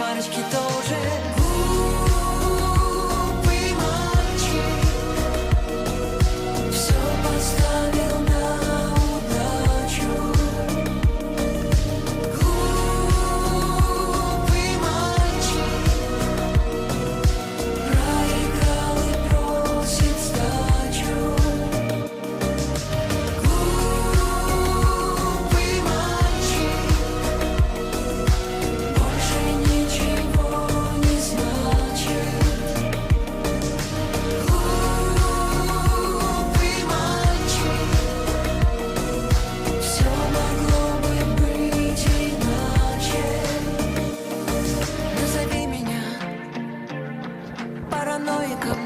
корочки тоже. Глупый мальчик все поставил на удачу. Глупый мальчик проиграл и просит сдачу. Глупый мальчик больше ничего не значит. Глупый мальчик, все могло бы быть иначе. Назови меня параноиком.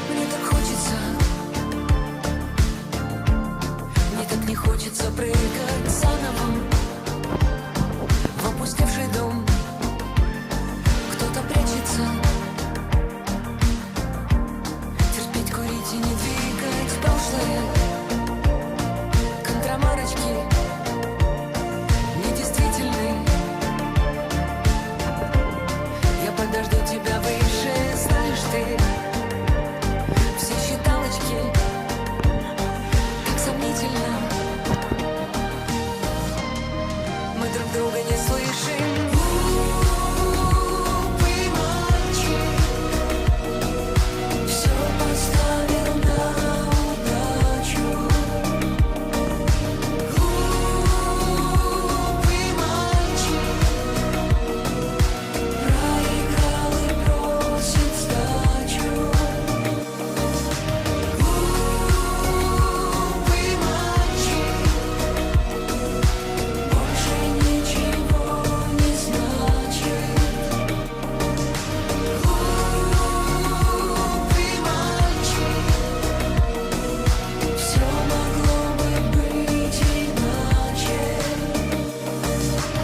Мне так хочется, мне так не хочется прыгать заново в опустевший дом. Кто-то прячется. Терпеть, курить и не двигать прошлое. Контрамарочки недействительны. Я подожду тебя выше, знаешь ты. Все считалочки так сомнительно. Мы друг друга не слышим. Глупый мальчик все поставил на удачу. Глупый мальчик проиграл и просит сдачу. Глупый мальчик больше ничего не значит. Глупый мальчик, все могло бы быть иначе.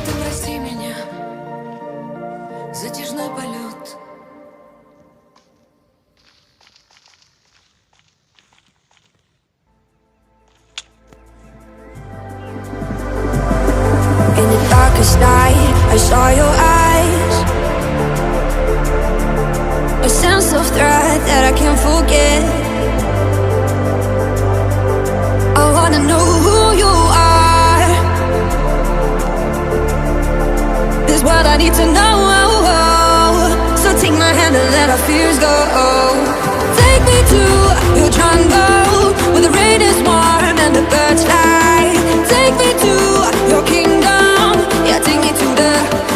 Ты прости меня, затяжной полет. In the darkest night, I saw your eyes. A sense of threat that I can't forget. I wanna know who you are. This what I need to know. So take my hand and let our fears go. Take me to your jungle where the rain is warm and the birds fly. Take me to your kingdom. Yeah, take me to the.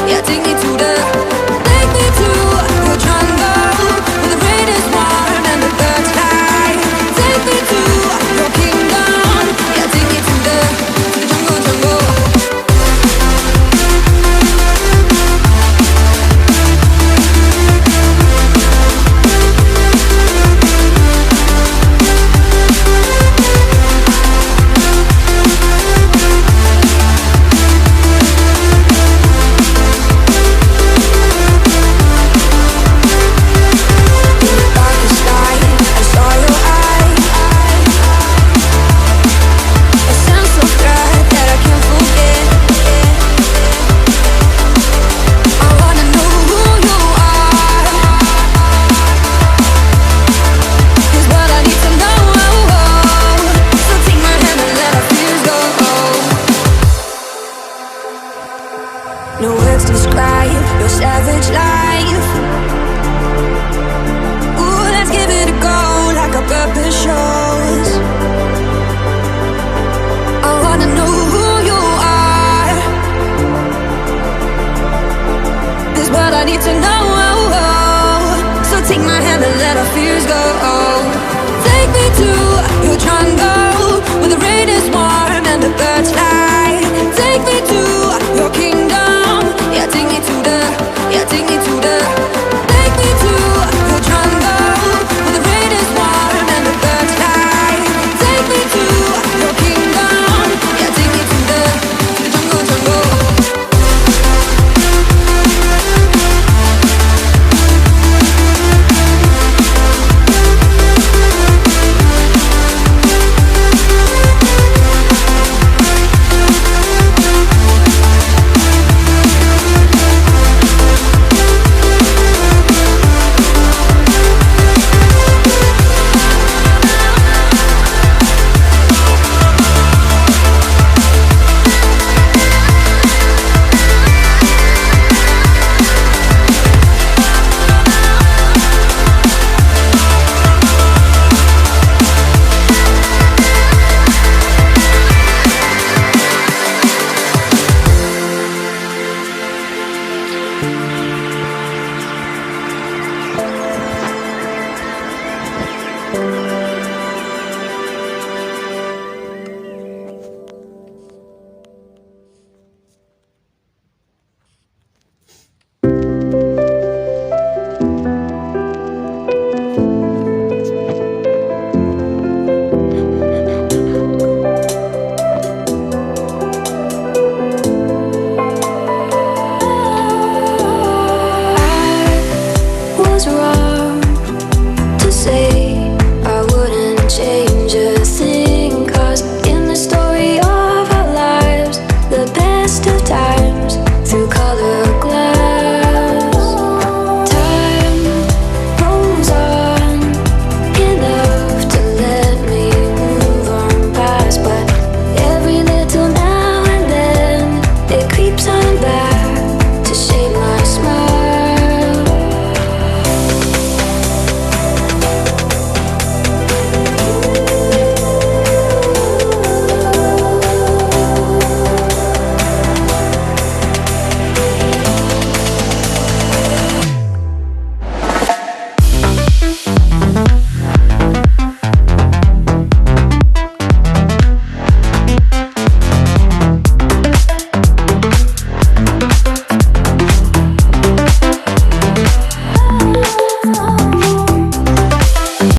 Yeah, take me to the. Take me to your jungle where the rain is warm and the birds fly. Take me to your kingdom. Yeah, take me to the jungle, jungle. In the darkest night, I saw your eyes. A sense of threat that I can't forget. I wanna know who you are. Is what I need to know. So take my hand and let our fears go. No words describe your savage life. Ooh, let's give it a go like a purpose show.